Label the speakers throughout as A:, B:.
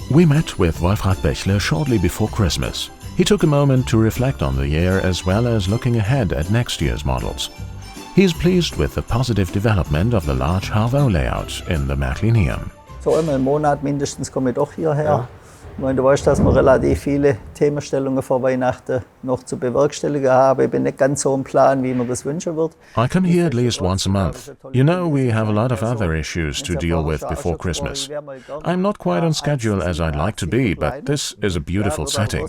A: We met with Wolfrad Bächle shortly before Christmas. He took a moment to reflect on the year as well as looking ahead at next year's models. He is pleased with the positive development of the large RhB layout in the Märklineum.
B: So einmal im Monat mindestens komme ich doch hierher. Ja. Ich meine, du weißt, dass wir relativ viele Themenstellungen vor Weihnachten noch zu bewerkstelligen haben. Ich bin nicht ganz so im Plan, wie man das wünschen wird.
A: I come here at least once a month. You know, we have a lot of other issues to deal with before Christmas. I'm not quite on schedule as I'd like to be, but this is a beautiful setting.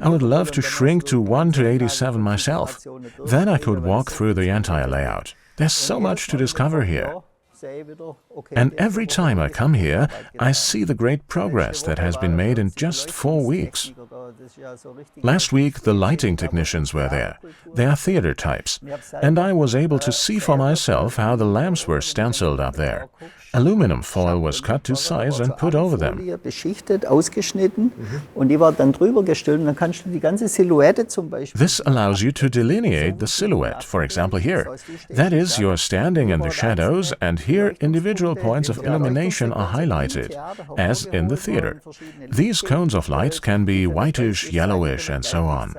A: I would love to shrink to 1:87 myself. Then I could walk through the entire layout. There's so much to discover here. And every time I come here, I see the great progress that has been made in just 4 weeks. Last week, the lighting technicians were there. They are theater types. And I was able to see for myself how the lamps were stenciled up there. Aluminum foil was cut to size and put over them.
B: Beschichtet, ausgeschnitten und die war dann drüber gestülpt und dann kannst du die ganze Silhouette zum Beispiel.
A: This allows you to delineate the silhouette, for example here. That is, you're standing in the shadows and here individual points of illumination are highlighted, as in the theater. These cones of light can be whitish, yellowish and so on.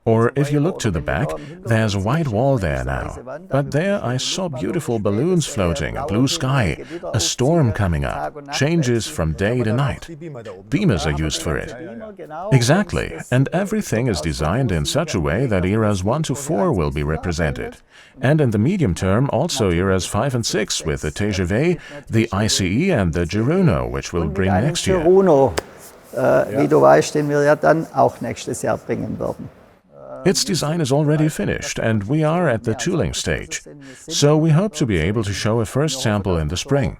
A: Or if you look to the back, there's a white wall there now. But there I saw beautiful balloons floating, a blue sky, a storm coming up, changes from day to night. Beamers are used for it. Exactly, and everything is designed in such a way that eras 1 to 4 will be represented. And in the medium term also eras 5 and 6 with the TGV, the ICE and the Geruno, which we'll bring next year.
B: Wie du weißt, den wir ja dann auch nächstes Jahr bringen werden.
A: Its design is already finished and we are at the tooling stage. So we hope to be able to show a first sample in the spring.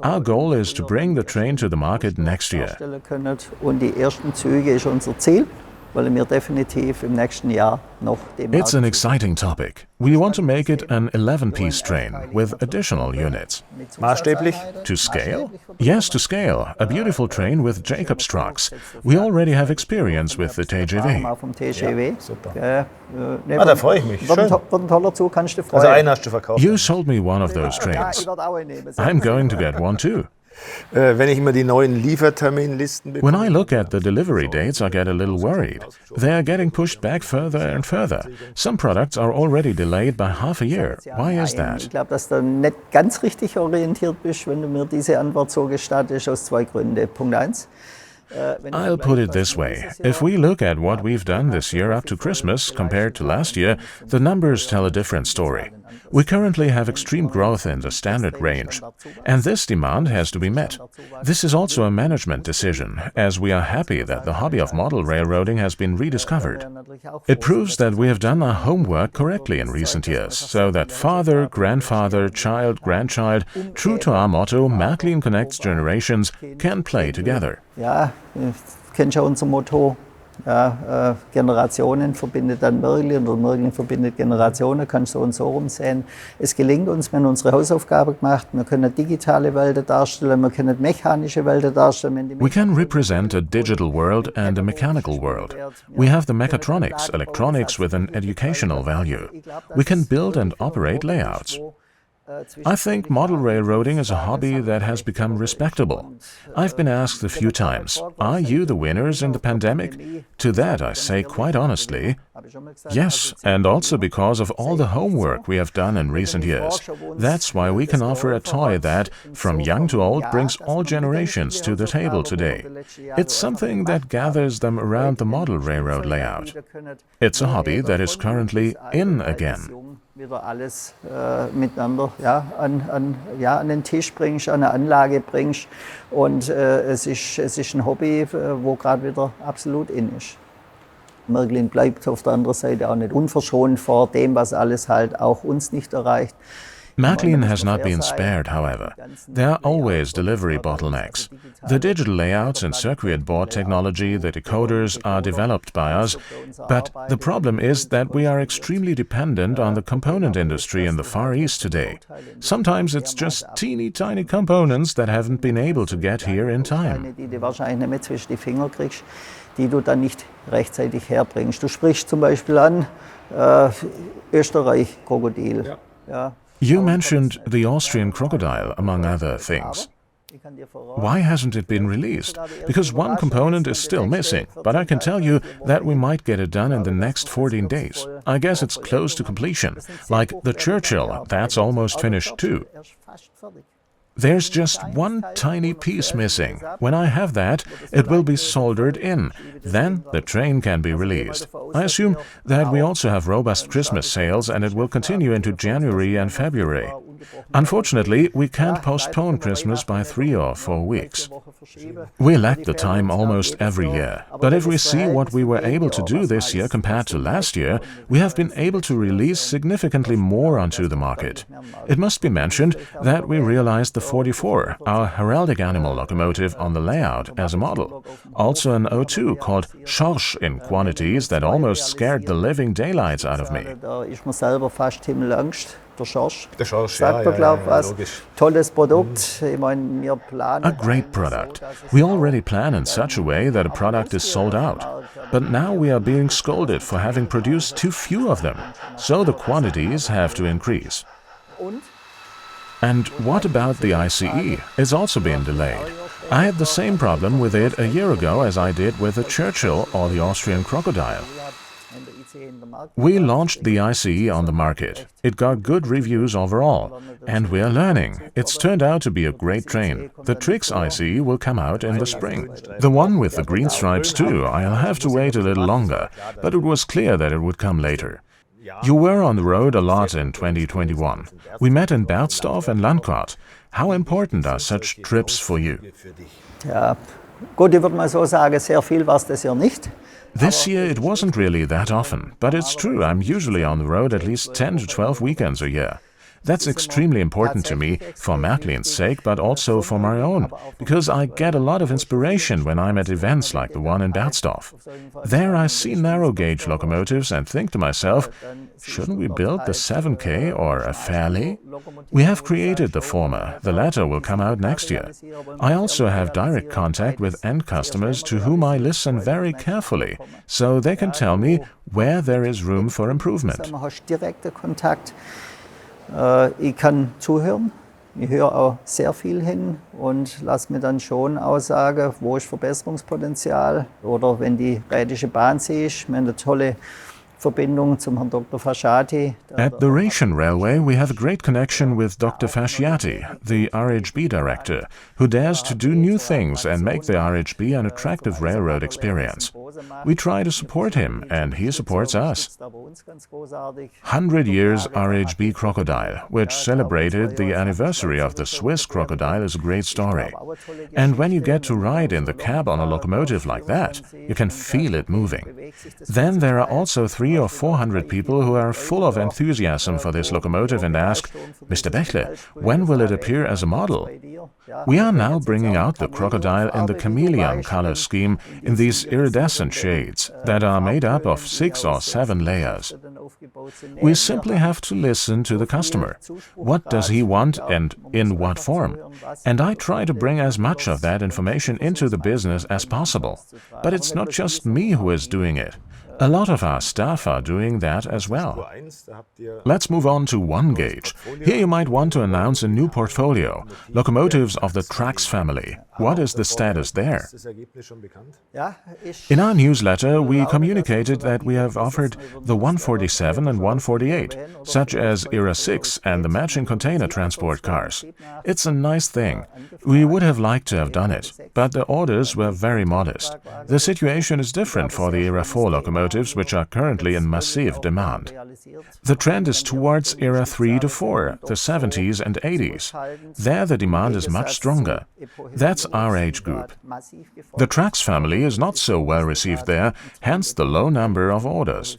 A: Our goal is to bring the train to the market next year.
B: Und die ersten Züge ist unser Ziel, weil wir definitiv im nächsten Jahr noch dem
A: It's an exciting topic. We want to make it an 11-piece train with additional units.
C: Maßstäblich?
A: To scale? Yes, to scale. A beautiful train with Jacob's trucks. We already have experience with the TGV.
B: Vom TGV.
C: Da freue ich mich. Schön.
B: Wird ein toller Zug, kannst du freuen.
C: Also einen hast du verkauft.
A: You sold me one of those trains. I'm going to get one too.
C: Wenn ich immer die neuen Lieferterminlisten bekomme.
A: When I look at the delivery dates, I get a little worried. They are getting pushed back further and further. Some products are already delayed by half a year. Why is that?
B: Ich glaube, dass du nicht ganz richtig orientiert bist, wenn du mir diese Antwort so gestattest, aus 2 Gründen. Punkt 1.
A: I'll put it this way. If we look at what we've done this year up to Christmas compared to last year, the numbers tell a different story. We currently have extreme growth in the standard range, and this demand has to be met. This is also a management decision, as we are happy that the hobby of model railroading has been rediscovered. It proves that we have done our homework correctly in recent years, so that father, grandfather, child, grandchild, true to our motto, Märklin connects generations, can play together.
B: Ja, kennst ja unser Motto. Ja, Generationen verbindet dann Märklin oder Märklin verbindet Generationen, kannst du uns so rumsehen. Es gelingt uns, wir haben unsere Hausaufgabe gemacht, wir können digitale Welten darstellen, wir können mechanische Welten darstellen.
A: We can represent a digital world and a mechanical world. We have the mechatronics, electronics with an educational value. We can build and operate layouts. I think model railroading is a hobby that has become respectable. I've been asked a few times, are you the winners in the pandemic? To that I say quite honestly, yes, and also because of all the homework we have done in recent years. That's why we can offer a toy that, from young to old, brings all generations to the table today. It's something that gathers them around the model railroad layout. It's a hobby that is currently in again.
B: Wieder alles miteinander an den Tisch bringst, an eine Anlage bringst und es ist ein Hobby, wo gerade wieder absolut in ist. Märklin bleibt auf der anderen Seite auch nicht unverschont vor dem, was alles halt auch uns nicht erreicht.
A: Märklin has not been spared, however. There are always delivery bottlenecks. The digital layouts and circuit board technology, the decoders, are developed by us, but the problem is that we are extremely dependent on the component industry in the Far East today. Sometimes it's just teeny tiny components that haven't been able to get here in time.
B: die du dann nicht rechtzeitig herbringst. Du sprichst zum Beispiel an Österreich-Krokodil. Ja.
A: You mentioned the Austrian crocodile, among other things. Why hasn't it been released? Because one component is still missing, but I can tell you that we might get it done in the next 14 days. I guess it's close to completion. Like the Churchill, that's almost finished too. There's just one tiny piece missing. When I have that, it will be soldered in. Then the train can be released. I assume that we also have robust Christmas sales and it will continue into January and February. Unfortunately, we can't postpone Christmas by 3 or 4 weeks. We lack the time almost every year, but if we see what we were able to do this year compared to last year, we have been able to release significantly more onto the market. It must be mentioned that we realized the 44, our heraldic animal locomotive, on the layout as a model. Also an O2 called Schorsch in quantities that almost scared the living daylights out of me.
B: Der Schorsch.
C: Der Schorsch,
B: Sagt man, glaub was. Tolles Produkt. Ich meine, wir planen.
A: A great product. We already plan in such a way that a product is sold out. But now we are being scolded for having produced too few of them. So the quantities have to increase. And what about the ICE? It's also been delayed. I had the same problem with it a year ago as I did with the Churchill or the Austrian crocodile. We launched the ICE on the market. It got good reviews overall. And we are learning. It's turned out to be a great train. The Trix ICE will come out in the spring. The one with the green stripes too. I'll have to wait a little longer. But it was clear that it would come later. You were on the road a lot in 2021. We met in Bernstorff and Landquart. How important are such trips for you?
B: Ja, gut, ich würde mal so sagen, sehr viel war es das Jahr nicht.
A: This year it wasn't really that often, but it's true, I'm usually on the road at least 10 to 12 weekends a year. That's extremely important to me, for Märklin's sake, but also for my own, because I get a lot of inspiration when I'm at events like the one in Bernstorff. There I see narrow-gauge locomotives and think to myself, shouldn't we build the 7K or a Fairley? We have created the former, the latter will come out next year. I also have direct contact with end customers to whom I listen very carefully, so they can tell me where there is room for improvement.
B: Ich kann zuhören, ich höre auch sehr viel hin und lasse mir dann schon aussagen, wo ist Verbesserungspotenzial. Oder wenn die Rhätische Bahn siehst, wir haben eine tolle Verbindung zum Herrn Dr. Fasciati.
A: At the Rhaetian Railway we have a great connection with Dr. Fasciati, the RhB director, who dares to do new things and make the RhB an attractive railroad experience. We try to support him and he supports us. 100 years RhB crocodile, which celebrated the anniversary of the Swiss crocodile, is a great story. And when you get to ride in the cab on a locomotive like that, you can feel it moving. Then there are also 300 or 400 people who are full of enthusiasm for this locomotive and ask, Mr. Bächle, when will it appear as a model? We are now bringing out the crocodile in the chameleon color scheme in these iridescent shades that are made up of 6 or 7 layers. We simply have to listen to the customer. What does he want and in what form? And I try to bring as much of that information into the business as possible. But it's not just me who is doing it. A lot of our staff are doing that as well. Let's move on to 1 gauge. Here you might want to announce a new portfolio, locomotives of the Trax family. What is the status there? In our newsletter, we communicated that we have offered the 147 and 148, such as Era 6 and the matching container transport cars. It's a nice thing. We would have liked to have done it, but the orders were very modest. The situation is different for the Era 4 locomotives, which are currently in massive demand. The trend is towards Era 3 to 4, the 70s and 80s. There the demand is much stronger. That's our age group. The Trax family is not so well received there, hence the low number of orders.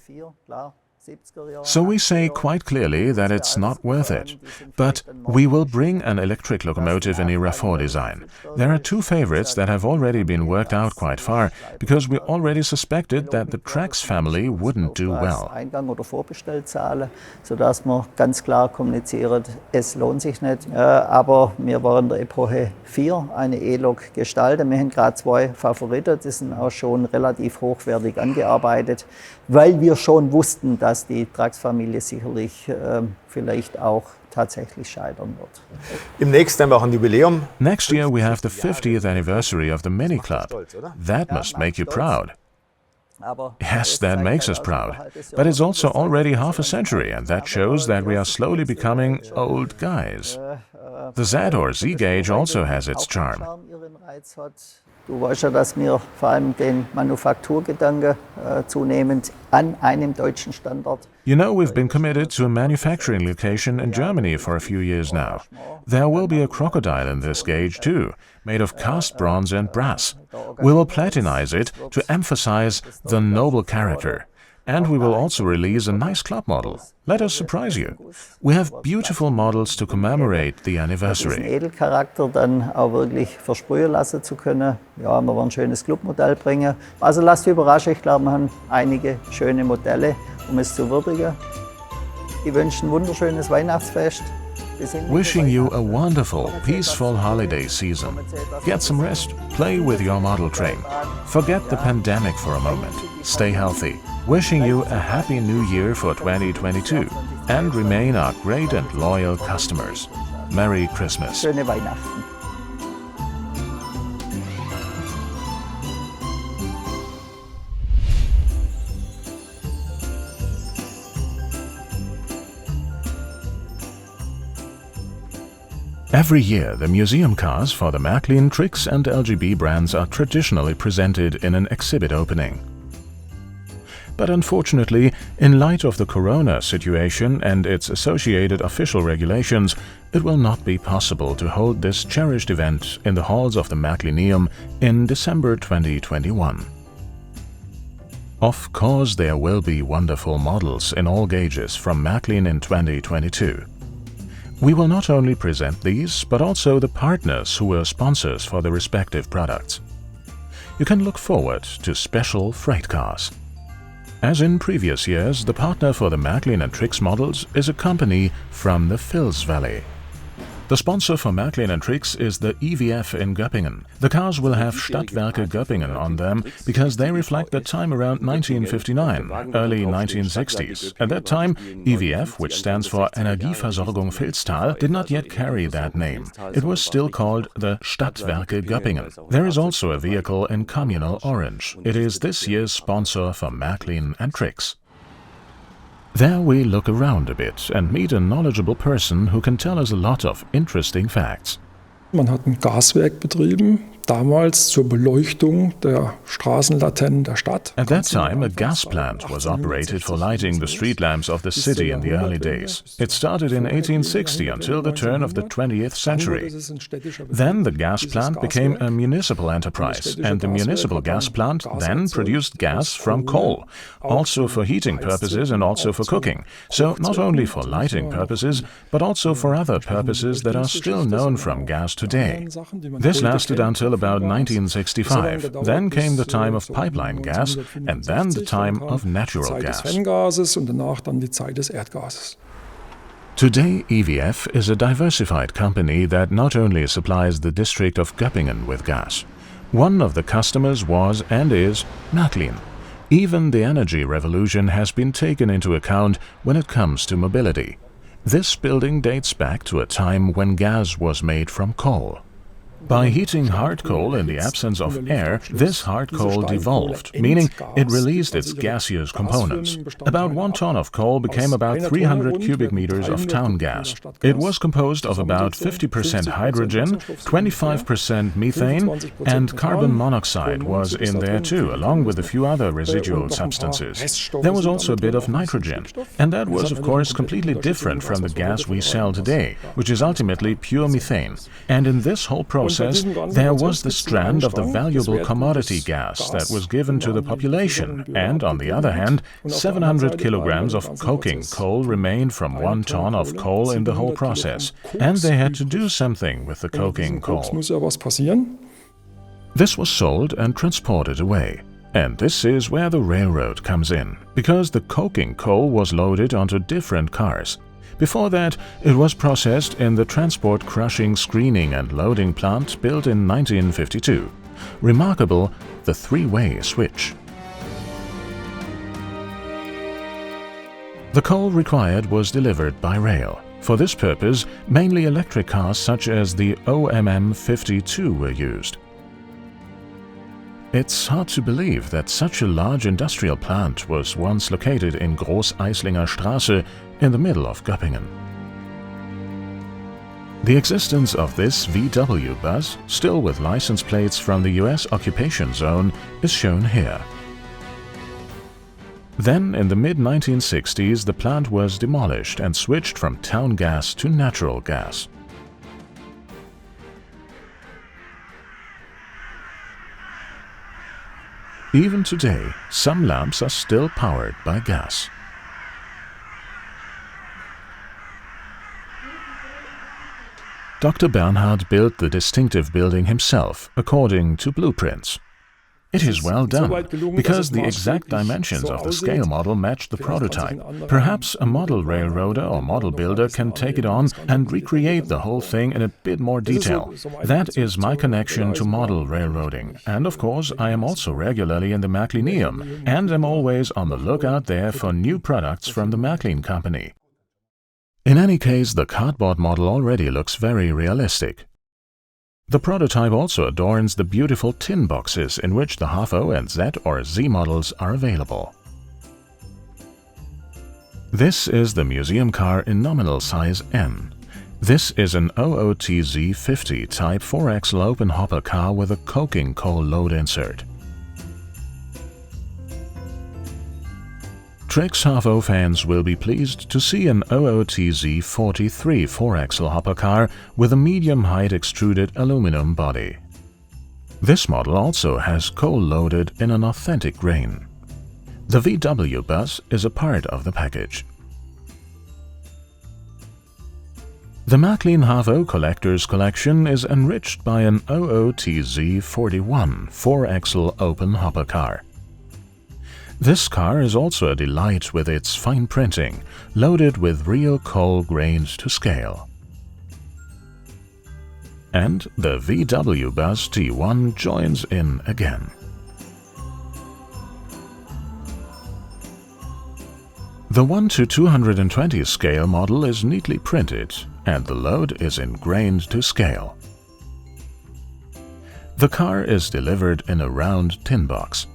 A: So we say quite clearly that it's not worth it. But we will bring an electric locomotive in Era 4 design. There are two favorites that have already been worked out quite far, because we already suspected that the Trix family wouldn't do well.
B: Eingang oder Vorbestellzahlen, sodass wir ganz klar kommunizieren, es lohnt sich nicht. Aber wir wollen in der Epoche 4 eine E-Lok gestalten. Wir haben gerade zwei Favoriten, die sind auch schon relativ hochwertig angearbeitet, weil wir schon wussten, dass die Trix-Familie sicherlich vielleicht auch tatsächlich scheitern wird.
C: Im nächsten Jahr machen wir Jubiläum.
A: Next year we have the 50th anniversary of the Mini Club. That must make you proud. Yes, that makes us proud. But it's also already half a century, and that shows that we are slowly becoming old guys. The Z or Z gauge also has its charm.
B: Du weißt ja, dass wir vor allem den Manufakturgedanke zunehmend an einem deutschen Standort.
A: You know, we've been committed to a manufacturing location in Germany for a few years now. There will be a crocodile in this gauge too, made of cast bronze and brass. We will platinize it to emphasize the noble character. And we will also release a nice club model. Let us surprise you. We have beautiful models to commemorate the anniversary.
B: Diesen Edelcharakter dann auch wirklich versprühen lassen zu können. Ja, wir wollen ein schönes Clubmodell bringen. Also lasst euch überraschen, ich glaube, wir haben einige schöne Modelle, um es zu würdigen. Ich wünsche ein wunderschönes Weihnachtsfest.
A: Wishing you a wonderful, peaceful holiday season. Get some rest, play with your model train. Forget the pandemic for a moment. Stay healthy. Wishing you a happy new year for 2022 and remain our great and loyal customers. Merry Christmas.
B: Schöne Weihnachten.
A: Every year, the museum cars for the Märklin, Trix and RhB brands are traditionally presented in an exhibit opening. But unfortunately, in light of the corona situation and its associated official regulations, it will not be possible to hold this cherished event in the halls of the Märklineum in December 2021. Of course, there will be wonderful models in all gauges from Märklin in 2022. We will not only present these, but also the partners who were sponsors for the respective products. You can look forward to special freight cars. As in previous years, the partner for the Märklin and Trix models is a company from the Fils Valley. The sponsor for Märklin and Trix is the EVF in Göppingen. The cars will have Stadtwerke Göppingen on them because they reflect the time around 1959, early 1960s. At that time, EVF, which stands for Energieversorgung Filstal, did not yet carry that name. It was still called the Stadtwerke Göppingen. There is also a vehicle in communal orange. It is this year's sponsor for Märklin and Trix. There we look around a bit and meet a knowledgeable person who can tell us a lot of interesting facts.
D: Man hat ein Gaswerk betrieben, damals zur Beleuchtung der Straßenlaternen der Stadt.
A: At that time, a gas plant was operated for lighting the street lamps of the city in the early days. It started in 1860 until the turn of the 20th century. Then the gas plant became a municipal enterprise, and the municipal gas plant then produced gas from coal, also for heating purposes and also for cooking. So not only for lighting purposes, but also for other purposes that are still known from gas today. This lasted until about 1965. Then came the time of pipeline gas, and then the time of natural gas. Today, EVF is a diversified company that not only supplies the district of Göppingen with gas. One of the customers was and is Märklin. Even the energy revolution has been taken into account when it comes to mobility. This building dates back to a time when gas was made from coal. By heating hard coal in the absence of air, this hard coal devolved, meaning it released its gaseous components. About 1 ton of coal became about 300 cubic meters of town gas. It was composed of about 50% hydrogen, 25% methane, and carbon monoxide was in there too, along with a few other residual substances. There was also a bit of nitrogen, and that was of course completely different from the gas we sell today, which is ultimately pure methane. And in this whole process, process, there was the strand of the valuable commodity gas that was given to the population, and on the other hand, 700 kilograms of coking coal remained from 1 ton of coal in the whole process, and they had to do something with the coking coal. This was sold and transported away. And this is where the railroad comes in, because the coking coal was loaded onto different cars. Before that, it was processed in the transport crushing, screening and loading plant built in 1952. Remarkable, the three-way switch. The coal required was delivered by rail. For this purpose, mainly electric cars such as the OMM 52 were used. It's hard to believe that such a large industrial plant was once located in Groß-Eislinger Straße in the middle of Göppingen. The existence of this VW bus, still with license plates from the US occupation zone, is shown here. Then, in the mid-1960s, the plant was demolished and switched from town gas to natural gas. Even today, some lamps are still powered by gas. Dr. Bernhard built the distinctive building himself, according to blueprints. It is well done, because the exact dimensions of the scale model match the prototype. Perhaps a model railroader or model builder can take it on and recreate the whole thing in a bit more detail. That is my connection to model railroading. And of course, I am also regularly in the Märklineum, and am always on the lookout there for new products from the Märklin company. In any case, the cardboard model already looks very realistic. The prototype also adorns the beautiful tin boxes in which the HO and Z or Z models are available. This is the museum car in nominal size N. This is an OOTZ 50 Type 4-axle open hopper car with a coking coal load insert. Trix HO fans will be pleased to see an OOTZ 43 4-axle hopper car with a medium-height extruded aluminum body. This model also has coal loaded in an authentic grain. The VW bus is a part of the package. The Märklin HO Collector's Collection is enriched by an OOTZ 41 4-axle open hopper car. This car is also a delight with its fine printing, loaded with real coal grained to scale. And the VW Bus T1 joins in again. The 1:220 scale model is neatly printed, and the load is engrained to scale. The car is delivered in a round tin box.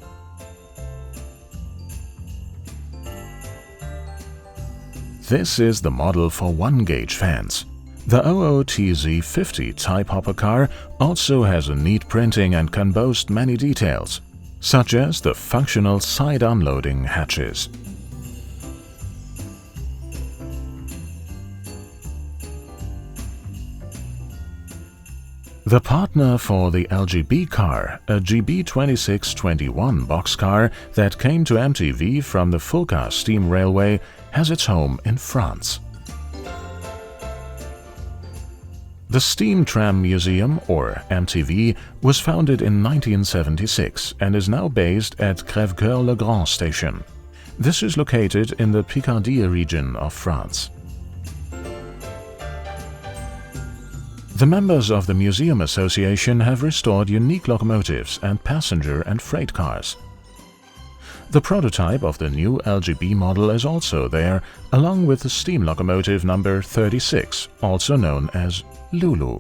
A: This is the model for 1-gauge fans. The OOTZ 50 Type hopper car also has a neat printing and can boast many details, such as the functional side unloading hatches. The partner for the RhB car, a GB 2621 boxcar that came to MTV from the Fulka Steam Railway, has its home in France. The Steam Tram Museum, or MTV, was founded in 1976 and is now based at Crèvecoeur-le-Grand station. This is located in the Picardie region of France. The members of the Museum Association have restored unique locomotives and passenger and freight cars. The prototype of the new RhB model is also there, along with the steam locomotive number 36, also known as Lulu.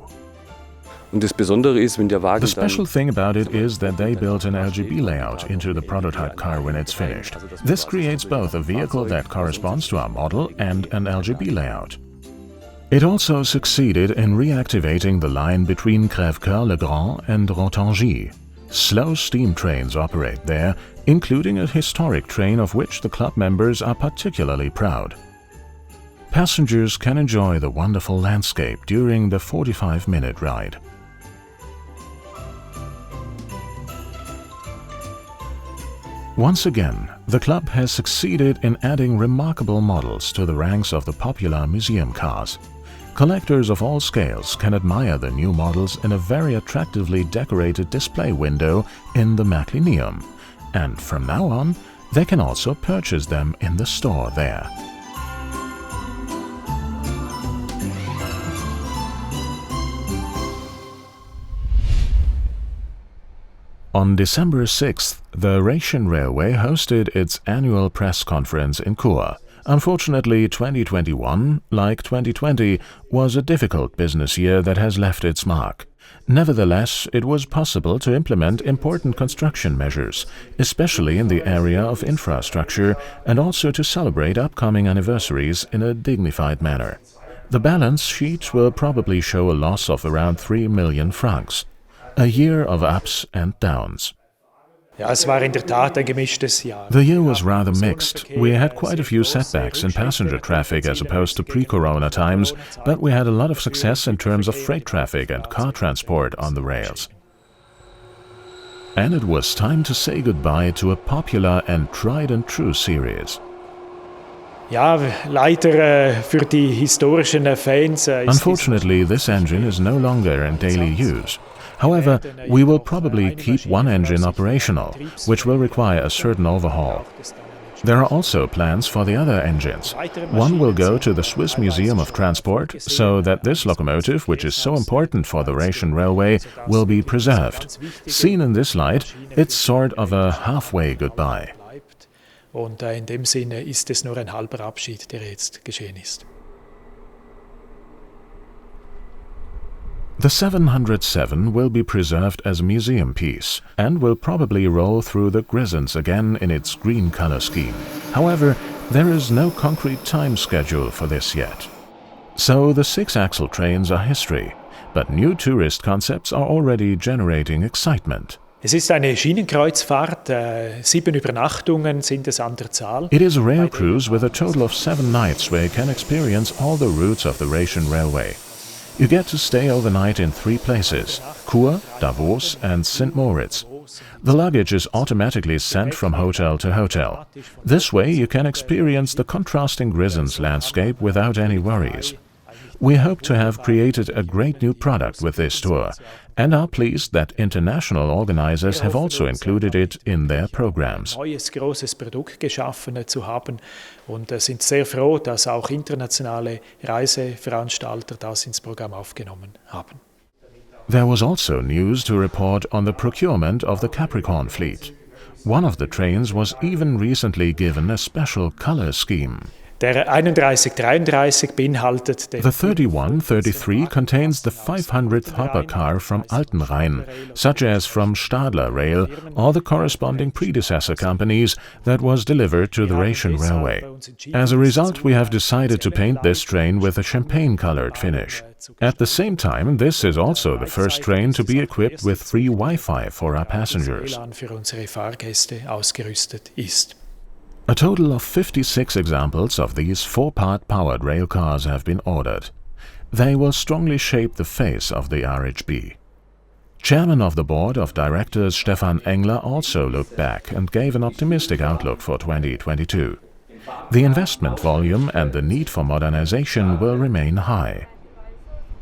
A: The special thing about it is that they built an RhB layout into the prototype car when it's finished. This creates both a vehicle that corresponds to our model and an RhB layout. It also succeeded in reactivating the line between Crèvecoeur-le-Grand and Rotangy. Slow steam trains operate there, including a historic train of which the club members are particularly proud. Passengers can enjoy the wonderful landscape during the 45-minute ride. Once again, the club has succeeded in adding remarkable models to the ranks of the popular museum cars. Collectors of all scales can admire the new models in a very attractively decorated display window in the Märklineum, and from now on, they can also purchase them in the store there. On December 6th, the Russian Railway hosted its annual press conference in Chur. Unfortunately, 2021, like 2020, was a difficult business year that has left its mark. Nevertheless, it was possible to implement important construction measures, especially in the area of infrastructure, and also to celebrate upcoming anniversaries in a dignified manner. The balance sheet will probably show a loss of around 3 million francs. A year of ups and downs. The year was rather mixed. We had quite a few setbacks in passenger traffic as opposed to pre-corona times, but we had a lot of success in terms of freight traffic and car transport on the rails. And it was time to say goodbye to a popular and tried and true series. Unfortunately, this engine is no longer in daily use. However, we will probably keep one engine operational, which will require a certain overhaul. There are also plans for the other engines. One will go to the Swiss Museum of Transport, so that this locomotive, which is so important for the Russian Railway, will be preserved. Seen in this light, it's sort of a halfway goodbye.
E: Und in dem Sinne ist es nur ein halber Abschied, der jetzt geschehen ist.
A: The 707 will be preserved as a museum piece and will probably roll through the Grisons again in its green color scheme. However, there is no concrete time schedule for this yet. So the 6-axle trains are history, but new tourist concepts are already generating excitement.
E: Es ist eine Schienenkreuzfahrt, 7 Übernachtungen sind es an der Zahl.
A: It is a rail cruise with a total of 7 nights where you can experience all the routes of the Russian Railway. You get to stay overnight in 3 places: Chur, Davos and St. Moritz. The luggage is automatically sent from hotel to hotel. This way you can experience the contrasting Grisons landscape without any worries. We hope to have created a great new product with this tour, and are pleased that international organizers have also included it in their programs.
E: Ein neues, grosses Produkt geschaffen zu haben und sind sehr froh, dass auch internationale Reiseveranstalter das ins Programm aufgenommen haben.
A: There was also news to report on the procurement of the Capricorn fleet. One of the trains was even recently given a special color scheme.
E: Der 3133 beinhaltet den
A: The 3133 contains the 500th hopper car from Altenrhein, such as from Stadler Rail or the corresponding predecessor companies that was delivered to the Russian Railway. As a result, we have decided to paint this train with a champagne-colored finish. At the same time, this is also the first train to be equipped with free Wi-Fi for our passengers.
E: Für unsere Fahrgäste ausgerüstet ist.
A: A total of 56 examples of these 4-part powered rail cars have been ordered. They will strongly shape the face of the RhB. Chairman of the Board of Directors Stefan Engler also looked back and gave an optimistic outlook for 2022. The investment volume and the need for modernization will remain high.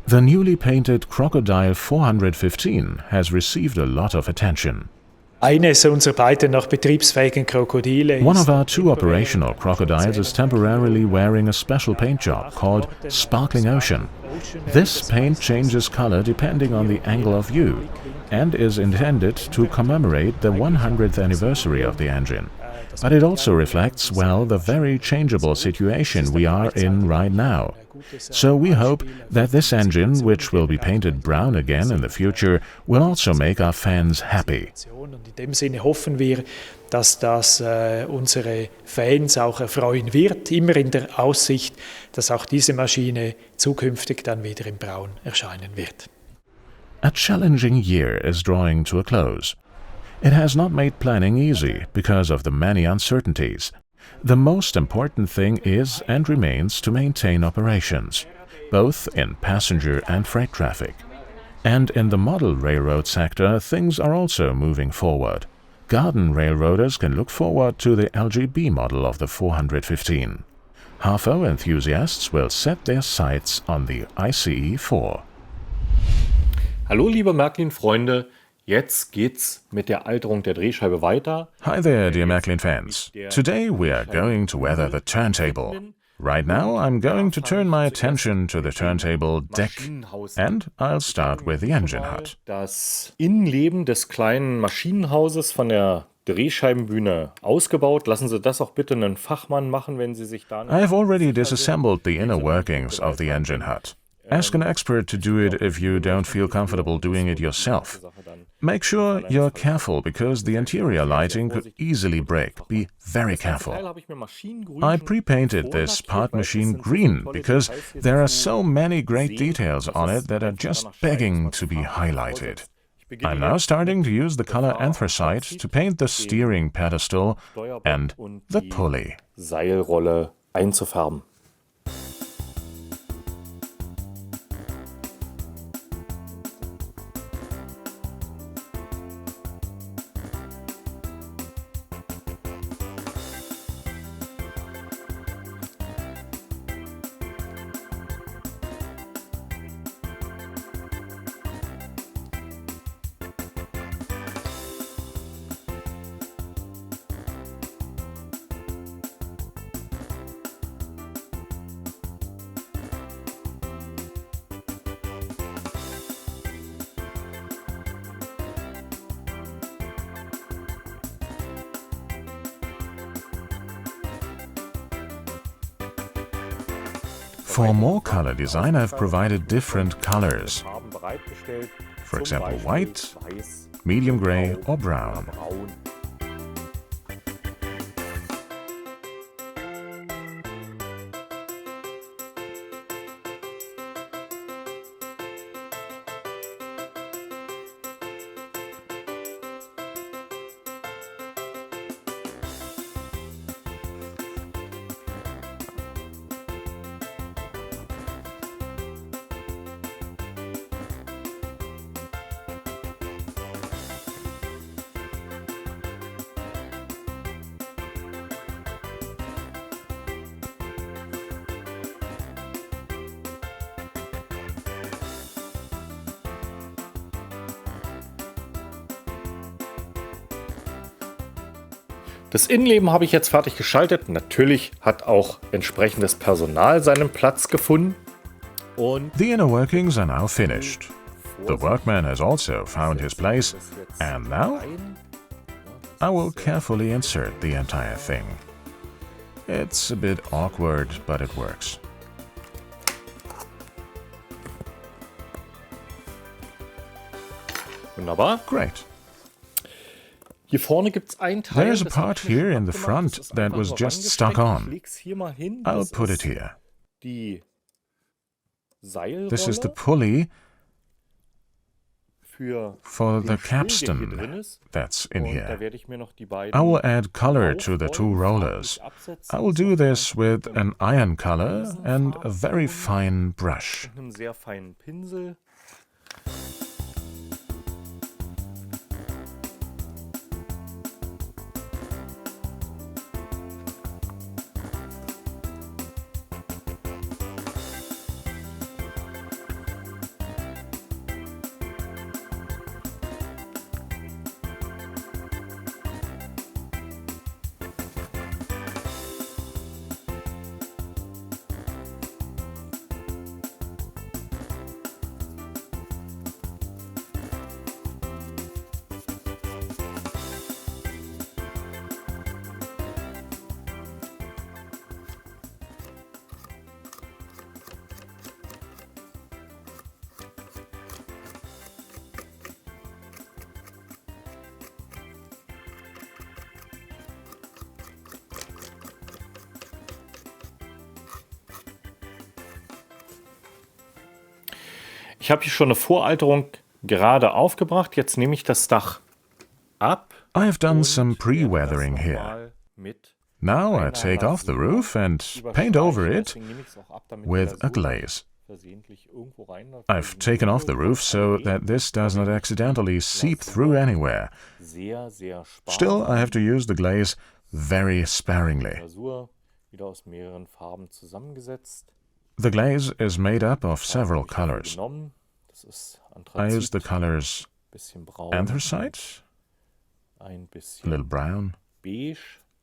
A: The newly painted Crocodile 415 has received a lot of attention.
E: Eines unserer beiden noch betriebsfähigen Krokodile.
A: One of our 2 operational crocodiles is temporarily wearing a special paint job called Sparkling Ocean. This paint changes color depending on the angle of view and is intended to commemorate the 100th anniversary of the engine. But it also reflects, well, the very changeable situation we are in right now. So we hope that this engine, which will be painted brown again in the future, will also make our fans happy.
E: Und in dem Sinne hoffen wir, dass das unsere Fans auch erfreuen wird, immer in der Aussicht, dass auch diese Maschine zukünftig dann wieder in Braun erscheinen wird.
A: A challenging year is drawing to a close. It has not made planning easy because of the many uncertainties. The most important thing is and remains to maintain operations, both in passenger and freight traffic. And in the model railroad sector, things are also moving forward. Garden railroaders can look forward to the RhB model of the 415. HAFO enthusiasts will set their sights on the ICE 4.
F: Hallo liebe Märklin-Freunde, jetzt geht's mit der Alterung der Drehscheibe weiter.
A: Hi there, dear Märklin fans. Today we are going to weather the turntable. Right now I'm going to turn my attention to the turntable deck, and I'll start with the engine hut.
F: Das Innenleben des kleinen Maschinenhauses von der Drehscheibenbühne ausgebaut. Lassen Sie das auch bitte einen Fachmann machen, wenn Sie sich da nicht...
A: I've already disassembled the inner workings of the engine hut. Ask an expert to do it if you don't feel comfortable doing it yourself. Make sure you're careful because the interior lighting could easily break. Be very careful. I pre-painted this part machine green because there are so many great details on it that are just begging to be highlighted. I'm now starting to use the color anthracite to paint the steering pedestal and the pulley.
F: Seilrolle einzufärben.
A: For more color design, I've provided different colors. For example, white, medium gray or brown.
F: Das Innenleben habe ich jetzt fertig geschaltet. Natürlich hat auch entsprechendes Personal seinen Platz gefunden. Und
A: the inner workings are now finished. The workman has also found his place, and now I will carefully insert the entire thing. It's a bit awkward, but it works.
F: Wunderbar.
A: Great.
F: Hier vorne gibt's ein Teil.
A: There's a part here in the front that was just stuck on. I'll put it here. This is the pulley for the capstan that's in here. I will add color to the two rollers. I will do this with an iron color and a very fine brush.
F: Ich habe hier schon eine Voralterung gerade aufgebracht. Jetzt nehme ich das Dach ab.
A: I've done some pre-weathering here. Now I take off the roof and paint over it with a glaze. I've taken off the roof so that this does not accidentally seep through anywhere. Still, I have to use the glaze very sparingly. The glaze is made up of several colors. I use the colors anthracite, a little brown,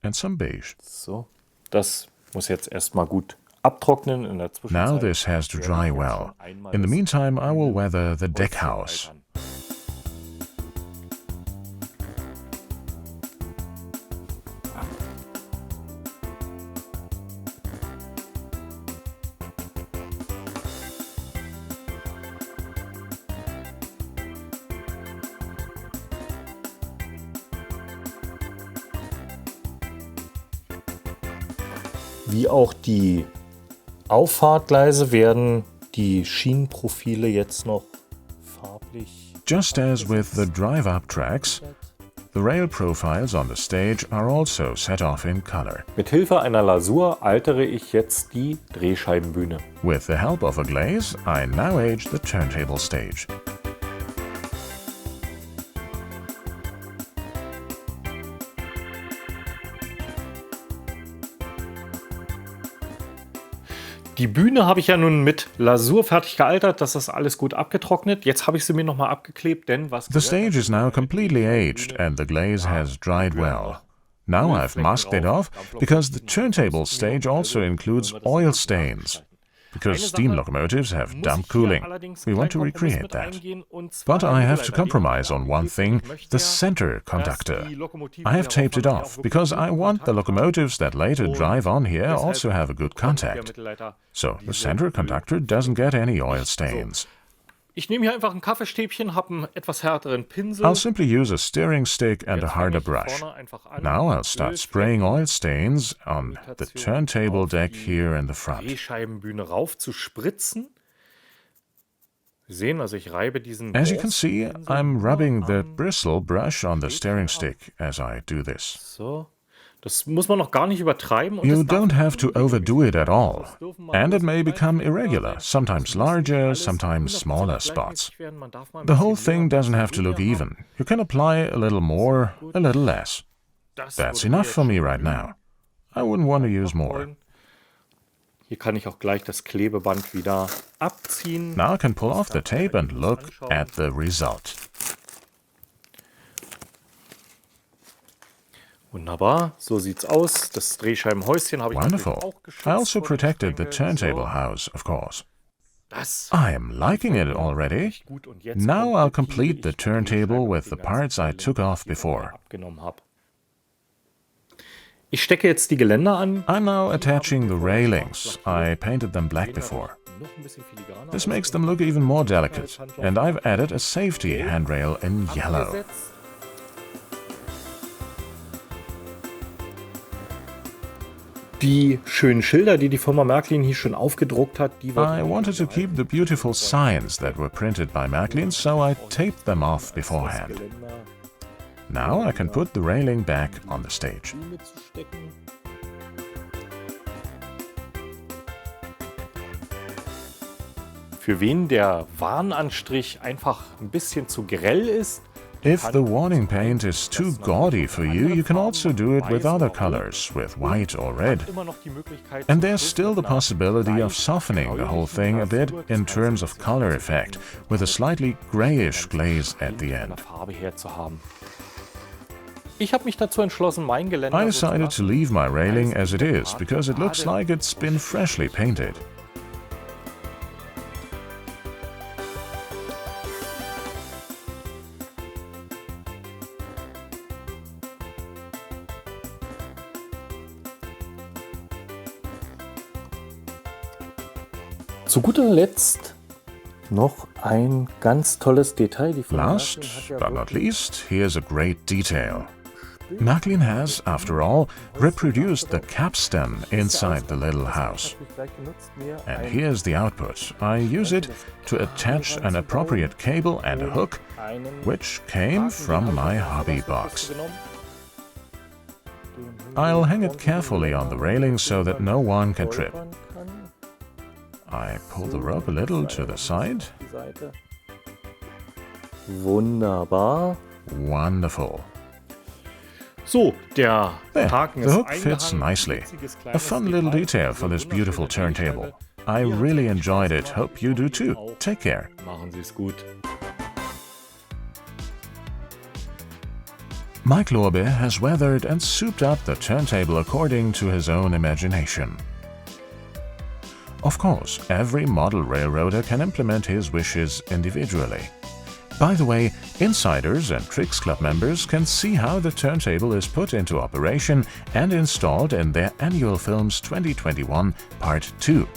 A: and some beige.
F: Das muss jetzt erstmal gut abtrocknen in der Zwischenzeit.
A: Now this has to dry well. In the meantime, I will weather the deck house.
F: Wie auch die Auffahrtgleise werden die Schienenprofile jetzt noch farblich.
A: Just as with the drive-up tracks, the rail profiles on the stage are also set off in color.
F: Mit Hilfe einer Lasur altere ich jetzt die Drehscheibenbühne.
A: With the help of a glaze, I now age the turntable stage.
F: Die Bühne habe ich ja nun mit Lasur fertig gealtert, das ist alles gut abgetrocknet. Jetzt habe ich sie mir nochmal abgeklebt, denn was...
A: The stage is now completely aged and the glaze has dried well. Now I've masked it off because the turntable stage also includes oil stains. Because steam locomotives have damp cooling, we want to recreate that. But I have to compromise on one thing, the center conductor. I have taped it off, because I want the locomotives that later drive on here also have a good contact. So the center conductor doesn't get any oil stains.
F: Ich nehme hier einfach ein Kaffeestäbchen, habe einen etwas härteren Pinsel.
A: I'll simply use a steering stick and a harder brush. Now I'll start spraying oil stains on the turntable deck here in the front.
F: Drehscheibenbühne rauf zu spritzen. Sie sehen, also ich reibe diesen...
A: As you can see, I'm rubbing the bristle brush on the steering stick as I do this.
F: So. Das muss man noch gar nicht übertreiben.
A: You don't have to overdo it at all. And it may become irregular, sometimes larger, sometimes smaller spots. The whole thing doesn't have to look even. You can apply a little more, a little less. That's enough for me right now. I wouldn't want to use more.
F: Hier kann ich auch gleich das Klebeband wieder abziehen.
A: Now I can pull off the tape and look at the result.
F: Wunderbar, so sieht's aus. Das Drehscheibenhäuschen habe ich natürlich
A: Wonderful.
F: auch geschützt.
A: I also protected the turntable house, of course.
F: Das
A: I am liking it already.
F: gut. Und jetzt
A: Now
F: kommt
A: I'll
F: die
A: complete the
F: Schiebescheibe
A: turntable with
F: mit
A: the
F: den
A: parts I
F: ganzen
A: took off
F: Teilen, die ich vorher
A: before.
F: abgenommen habe. Ich stecke jetzt die Geländer an.
A: I'm now attaching the railings. I painted them black before.
F: Noch ein bisschen filigraner.
A: This makes them look even more delicate, and I've added a safety handrail in yellow.
F: Abgesetzt. Die schönen Schilder, die die Firma Märklin hier schon aufgedruckt hat, die
A: I wanted to keep the beautiful signs that were printed by Märklin, so I taped them off beforehand. Now I can put the railing back on the stage.
F: Für wen der Warnanstrich einfach ein bisschen zu grell ist,
A: If the warning paint is too gaudy for you, you can also do it with other colors, with white or red.
F: immer noch die Möglichkeit,
A: And there's still the possibility of softening the whole thing a bit in terms of color effect, with a slightly grayish glaze at the end.
F: Farbe herzuhaben. Ich habe mich dazu entschlossen, mein Geländer
A: I
F: so zu
A: decided to
F: lassen.
A: leave my railing as it is, because it looks like it's been freshly painted.
F: Zu guter Letzt noch ein ganz tolles Detail. Die Firma
A: Last,
F: Märklin hat ja
A: but not
F: wirklich
A: least, here's a great detail. Märklin has, after all, reproduced the capstan inside the little house. And here's the output. I use it to attach an appropriate cable and a hook, which came from my hobby box. I'll hang it carefully on the railing so that no one can trip. I pull the rope a little to the side.
F: Wunderbar.
A: Wonderful.
F: So, der
A: There,
F: Haken
A: the
F: ist
A: hook fits
F: eingehangen.
A: nicely. A fun little detail for this beautiful turntable. I really enjoyed it. Hope you do too. Take care.
F: Machen Sie es gut.
A: Mike Lorbe has weathered and souped up the turntable according to his own imagination. Of course, every model railroader can implement his wishes individually. By the way, insiders and Trix Club members can see how the turntable is put into operation and installed in their annual films 2021 Part 2.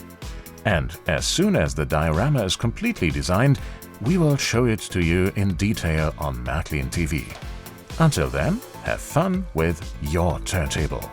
A: And as soon as the diorama is completely designed, we will show it to you in detail on Märklin TV. Until then, have fun with your turntable.